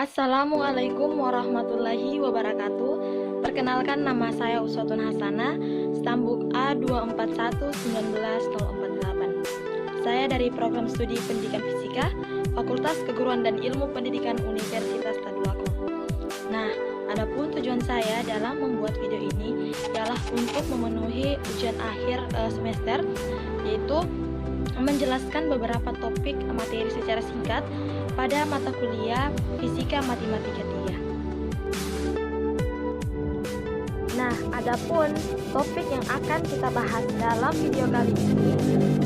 Assalamualaikum warahmatullahi wabarakatuh. Perkenalkan, nama saya Uswatun Hasanah, stambuk A24119048. Saya dari Program Studi Pendidikan Fisika, Fakultas Keguruan dan Ilmu Pendidikan Universitas Tadulako. Nah, adapun tujuan saya dalam membuat video ini ialah untuk memenuhi ujian akhir semester, yaitu menjelaskan beberapa topik materi secara singkat pada mata kuliah Fisika Matematika 3. Nah, adapun topik yang akan kita bahas dalam video kali ini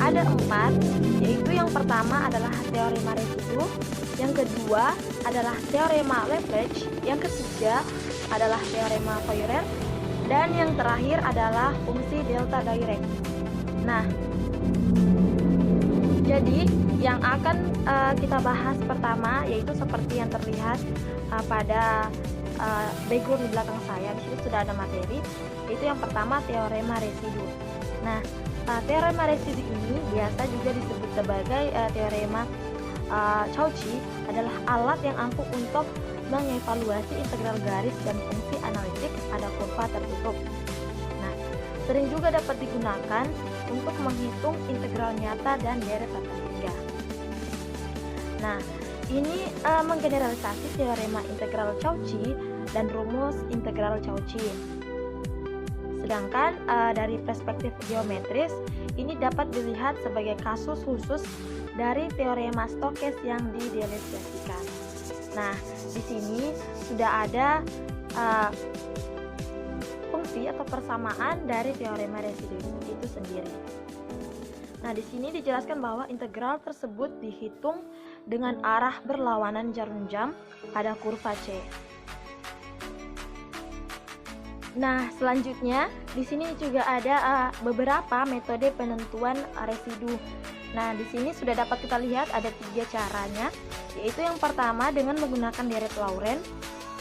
ada 4, yaitu yang pertama adalah teorema residu, yang kedua adalah teorema Laplace, yang ketiga adalah teorema Fourier, dan yang terakhir adalah fungsi delta Dirac. Nah, jadi yang akan kita bahas pertama yaitu seperti yang terlihat pada background di belakang saya. Di sini sudah ada materi, yaitu yang pertama teorema residu. Nah, teorema residu ini biasa juga disebut sebagai teorema Cauchy, adalah alat yang ampuh untuk mengevaluasi integral garis dan fungsi analitik pada kurva tertutup. Nah, sering juga dapat digunakan untuk menghitung integral nyata dan deret tata tiga. Nah, ini menggeneralisasi teorema integral Cauchy dan rumus integral Cauchy. Sedangkan dari perspektif geometris, ini dapat dilihat sebagai kasus khusus dari teorema Stokes yang didelegasikan. Nah, di sini sudah ada fungsi atau persamaan dari teorema residu itu sendiri. Nah, di sini dijelaskan bahwa integral tersebut dihitung dengan arah berlawanan jarum jam pada kurva C. Nah, selanjutnya di sini juga ada beberapa metode penentuan residu. Nah, di sini sudah dapat kita lihat ada 3 caranya, yaitu yang pertama dengan menggunakan deret Laurent,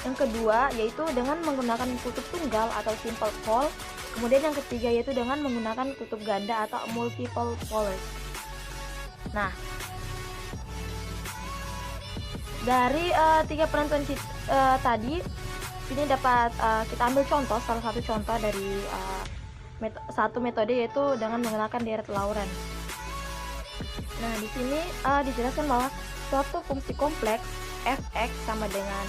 yang kedua yaitu dengan menggunakan kutub tunggal atau simple pole, kemudian yang ketiga yaitu dengan menggunakan kutub ganda atau multiple poles. Nah, dari 3 penentuan tadi, ini dapat kita ambil contoh, salah satu contoh dari satu metode yaitu dengan menggunakan deret Laurent. Nah, di sini dijelaskan bahwa suatu fungsi kompleks fx sama dengan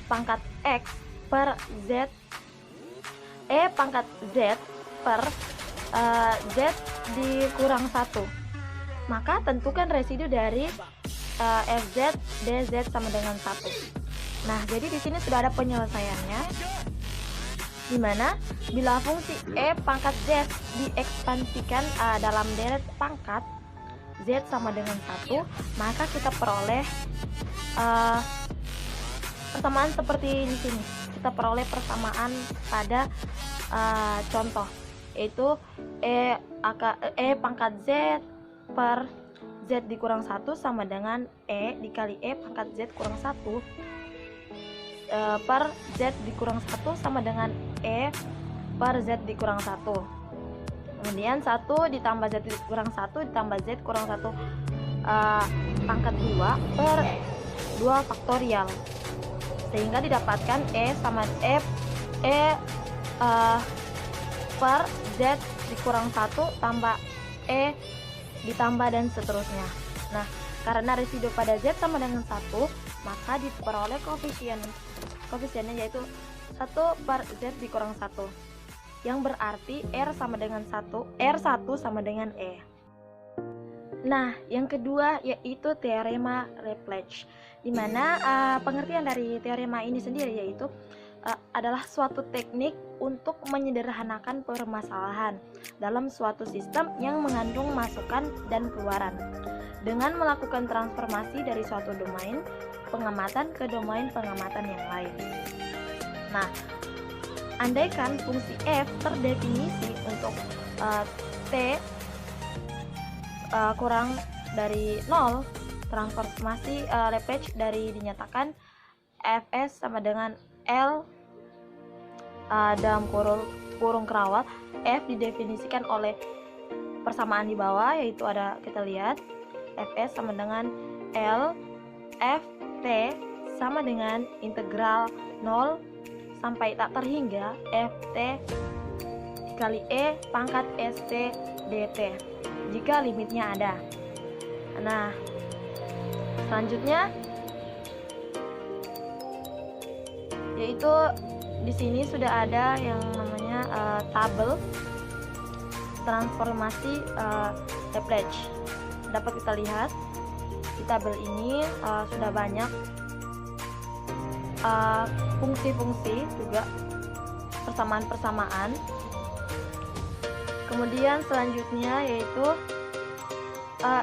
pangkat x per z pangkat z per z dikurang 1. Maka tentukan residu dari fz dz sama dengan 1. Nah, jadi di sini sudah ada penyelesaiannya, di mana bila fungsi pangkat z diekspansikan dalam deret pangkat z sama dengan 1, maka kita peroleh persamaan seperti di sini. Kita peroleh persamaan pada contoh, yaitu pangkat z per z dikurang 1 sama dengan dikali pangkat z kurang 1 per z dikurang 1 sama dengan per z dikurang 1. Kemudian 1 ditambah z kurang 1 ditambah z kurang 1 pangkat 2 per 2 faktorial, sehingga didapatkan sama per z dikurang 1 tambah ditambah dan seterusnya. Nah, karena residu pada z sama dengan 1, maka diperoleh koefisiennya yaitu 1 per z dikurang 1, yang berarti R sama dengan 1 sama dengan E. Nah, yang kedua yaitu teorema Laplace, di mana pengertian dari teorema ini sendiri yaitu adalah suatu teknik untuk menyederhanakan permasalahan dalam suatu sistem yang mengandung masukan dan keluaran dengan melakukan transformasi dari suatu domain pengamatan ke domain pengamatan yang lain. Nah, andaikan fungsi f terdefinisi untuk t kurang dari 0, transformasi Laplace dari dinyatakan fs sama dengan L dalam kurung kerawat. F didefinisikan oleh persamaan di bawah, yaitu ada, kita lihat, fs sama dengan L Ft sama dengan integral 0 sampai tak terhingga Ft dikali E pangkat St dt jika limitnya ada. Nah, selanjutnya yaitu di sini sudah ada yang namanya tabel transformasi Laplace. Dapat kita lihat di tabel ini sudah banyak fungsi-fungsi juga persamaan-persamaan. Kemudian selanjutnya yaitu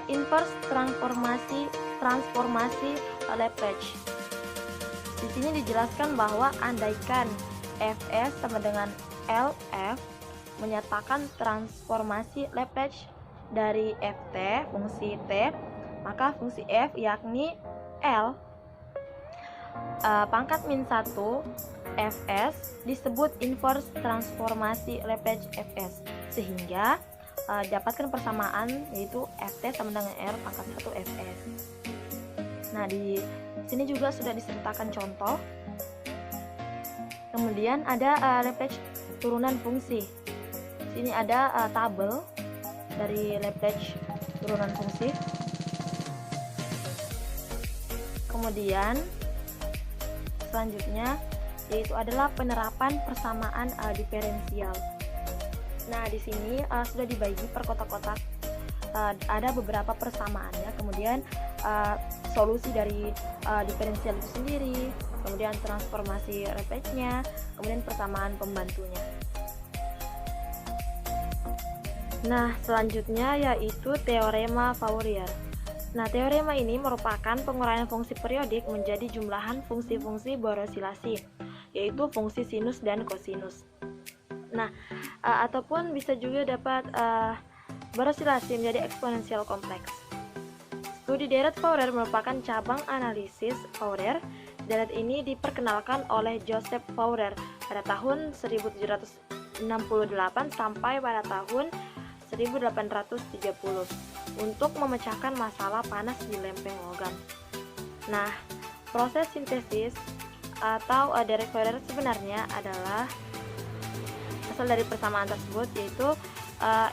inverse transformasi Laplace. Di sini dijelaskan bahwa andaikan Fs sama dengan Lf menyatakan transformasi Laplace dari Ft fungsi t, maka fungsi f yakni L pangkat min 1 Fs disebut inverse transformasi Laplace Fs, sehingga dapatkan persamaan yaitu Ft sama dengan R pangkat 1 Fs. Nah, di sini juga sudah disertakan contoh. Kemudian ada Laplace turunan fungsi. Sini ada tabel dari Laplace turunan fungsi. Kemudian selanjutnya yaitu adalah penerapan persamaan diferensial. Nah, di sini sudah dibagi per kotak-kotak. Ada beberapa persamaannya, kemudian solusi dari diferensial itu sendiri, kemudian transformasi Laplace-nya, kemudian persamaan pembantunya. Nah, selanjutnya yaitu teorema Fourier. Nah, teorema ini merupakan penguraian fungsi periodik menjadi jumlahan fungsi-fungsi borosilasi, yaitu fungsi sinus dan kosinus. Nah, ataupun bisa juga dapat borosilasi menjadi eksponensial kompleks. Studi deret Fourier merupakan cabang analisis Fourier. Deret ini diperkenalkan oleh Joseph Fourier pada tahun 1768 sampai pada tahun 1830 untuk memecahkan masalah panas di lempeng logam. Nah, proses sintesis atau deret Fourier sebenarnya adalah asal dari persamaan tersebut, yaitu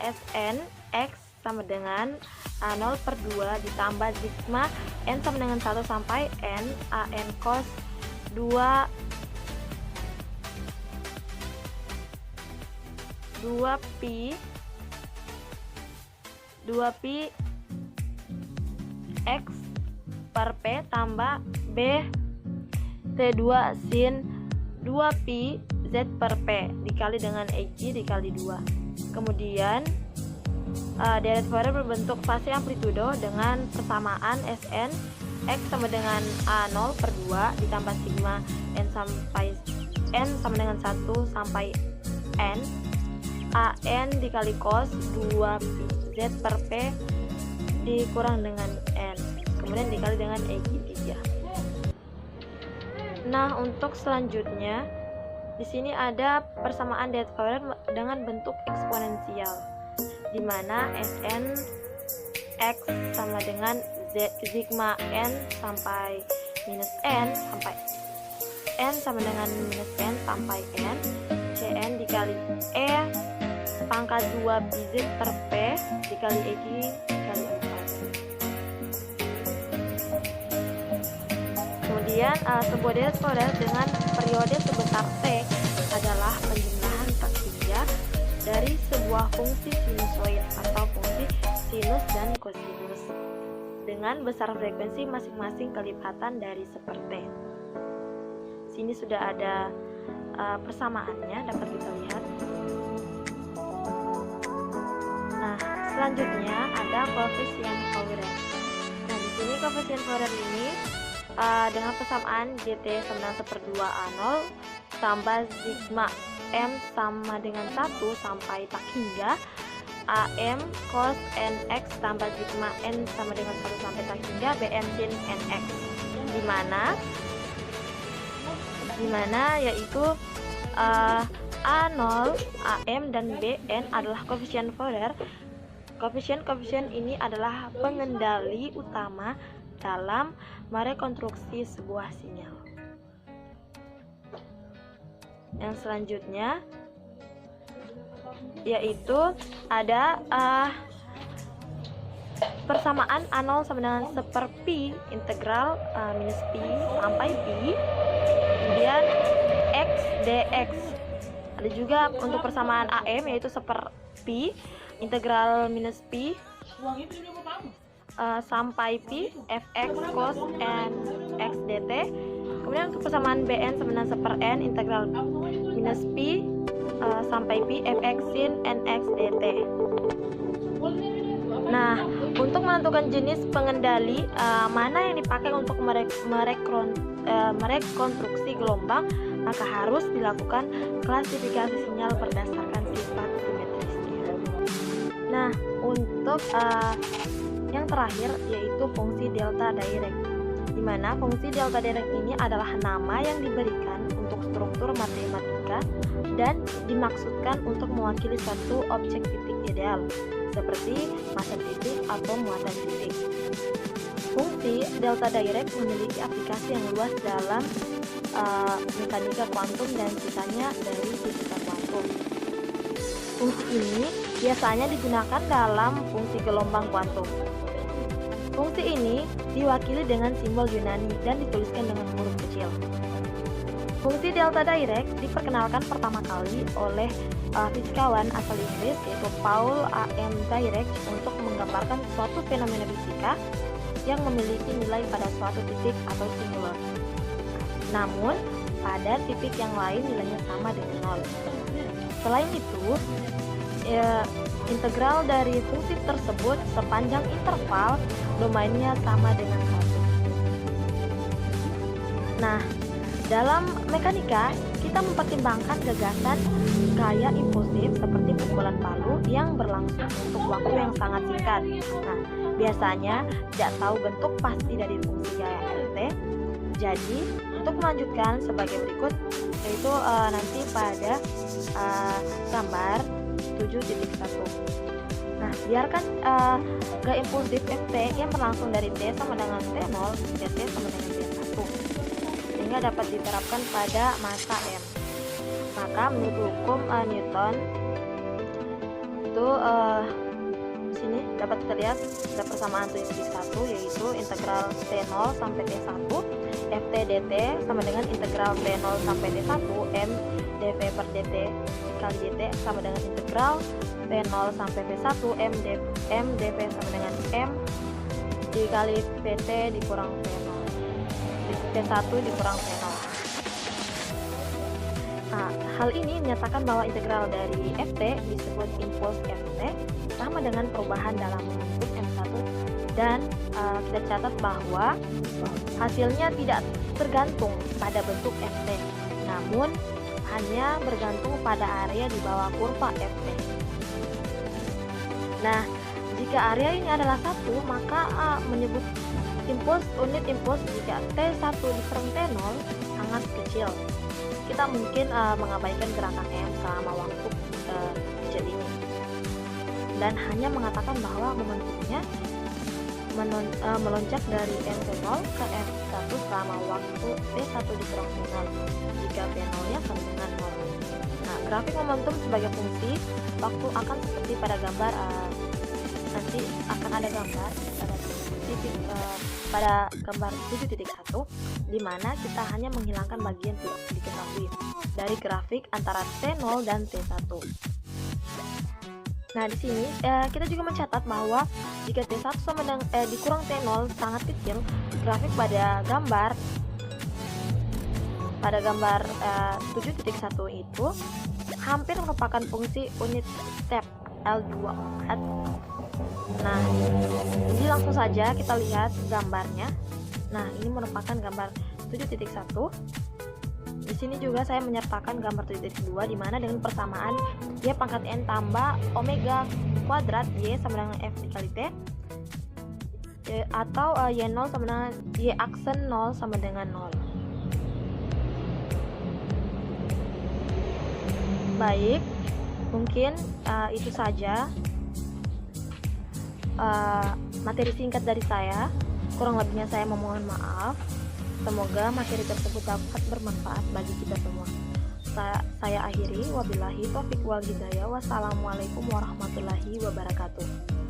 Sn X sama dengan 0/2 ditambah sigma n sama dengan 1 sampai n an cos 2 pi x per p tambah b t2 sin 2 pi z per p dikali dengan xg dikali 2. Kemudian deret Fourier berbentuk fase amplitudo dengan persamaan Sn X sama dengan A0/2 ditambah sigma n sampai n sama dengan 1 sampai n an dikali cos 2 pi z per p dikurang dengan n, kemudian dikali dengan xg3. Nah, untuk selanjutnya di sini ada persamaan deret Fourier dengan bentuk eksponensial, di mana Sn X sama dengan sigma n sampai minus n sampai n sama dengan minus n sampai n Cn dikali E pangkat 2 pi z per P dikali Eg dikali 4. Kemudian sebuah deret Fourier dengan periode sebesar T adalah penjumlahan tertiga dari sebuah fungsi sinusoid atau fungsi sinus dan kosinus dengan besar frekuensi masing-masing kelipatan dari seperti. Sini sudah ada persamaannya, dapat kita lihat. Nah, selanjutnya ada koefisien Fourier. Nah, di sini koefisien Fourier ini dengan persamaan gt sama dengan 1/2 A0 tambah sigma m sama dengan 1 sampai tak hingga am cos nx tambah sigma n sama dengan 1 sampai tak hingga bm sin nx, dimana yaitu A0, AM, dan BN adalah koefisien Fourier. Koefisien ini adalah pengendali utama dalam merekonstruksi sebuah sinyal. Yang selanjutnya yaitu ada persamaan A0 sama dengan seper Pi integral minus Pi sampai Pi, kemudian X dx. Ada juga untuk persamaan AM yaitu seper Pi integral minus Pi sampai Pi fx cos n x dt. Kemudian untuk persamaan Bn sama dengan seper N integral minus Pi sampai Pi fx sin nx dt. Nah, untuk menentukan jenis pengendali mana yang dipakai untuk merekonstruksi gelombang, maka harus dilakukan klasifikasi sinyal berdasarkan sifat simetrisnya. Nah, untuk yang terakhir yaitu fungsi delta direct, di mana fungsi delta direct ini adalah nama yang diberikan untuk struktur matematika dan dimaksudkan untuk mewakili suatu objek titik ideal seperti massa titik atau muatan titik. Fungsi delta direct memiliki aplikasi yang luas dalam mekanika kuantum dan sisanya dari fisika kuantum. Fungsi ini biasanya digunakan dalam fungsi gelombang kuantum. Fungsi ini diwakili dengan simbol Yunani dan dituliskan dengan huruf kecil. Fungsi delta direct diperkenalkan pertama kali oleh fisikawan asal Inggris yaitu Paul A.M. Dirac untuk menggambarkan suatu fenomena fisika yang memiliki nilai pada suatu titik atau singular. Namun, pada titik yang lain nilainya sama dengan nol. Selain itu, integral dari fungsi tersebut sepanjang interval domainnya sama dengan 1. Nah, dalam mekanika, kita mempertimbangkan gagasan gaya impulsif seperti pukulan palu yang berlangsung untuk waktu yang sangat singkat. Nah, biasanya tidak tahu bentuk pasti dari fungsi gaya RT. Jadi, untuk melanjutkan sebagai berikut, yaitu nanti pada gambar 7.1. Nah, biarkan gaya impulsif Ft yang berlangsung dari T sama dengan T0 hingga T sama dengan T1 sehingga dapat diterapkan pada massa M. Maka menurut hukum Newton itu sini dapat terlihat ada persamaan 7.1 yaitu integral T0 sampai T1 Ft dt sama dengan integral T0 sampai T1 M dv per dt dikali dt sama dengan integral T0 sampai P1 M dv sama dengan M dikali pt dikurang P0 P1 dikurang P0. Nah, hal ini menyatakan bahwa integral dari Ft disebut impuls Ft sama dengan perubahan dalam bentuk M1 dan kita catat bahwa hasilnya tidak tergantung pada bentuk Ft, namun hanya bergantung pada area di bawah kurva Ft. Nah, jika area ini adalah 1, maka menyebut unit impuls jika T1 dikurang T0 sangat kecil. Kita mungkin mengabaikan gerakan M selama waktu kecil ini dan hanya mengatakan bahwa momentumnya melonjak dari M0 ke M1 selama waktu T1 dikurang T0 jika P0 nya sama dengan 0. Nah, grafik momentum sebagai fungsi waktu akan seperti pada gambar nanti akan ada gambar pada titik pada gambar 7.1 di mana kita hanya menghilangkan bagian tidak diketahui dari grafik antara T0 dan T1. Nah, di sini kita juga mencatat bahwa jika T1 sama dengan dikurang T0 sangat kecil, grafik pada gambar 7.1 itu hampir merupakan fungsi unit step L2. Nah, jadi langsung saja kita lihat gambarnya. Nah, ini merupakan gambar 7.1. Di sini juga saya menyertakan gambar 7.2 di mana dengan persamaan y pangkat n tambah omega kuadrat y sama dengan f dikali t atau y0 sama dengan y aksen 0 sama dengan 0. Baik, mungkin itu saja materi singkat dari saya. Kurang lebihnya saya memohon maaf. Semoga materi tersebut dapat bermanfaat bagi kita semua. Saya akhiri, wabillahi taufiq wal hidayah. Wassalamualaikum warahmatullahi wabarakatuh.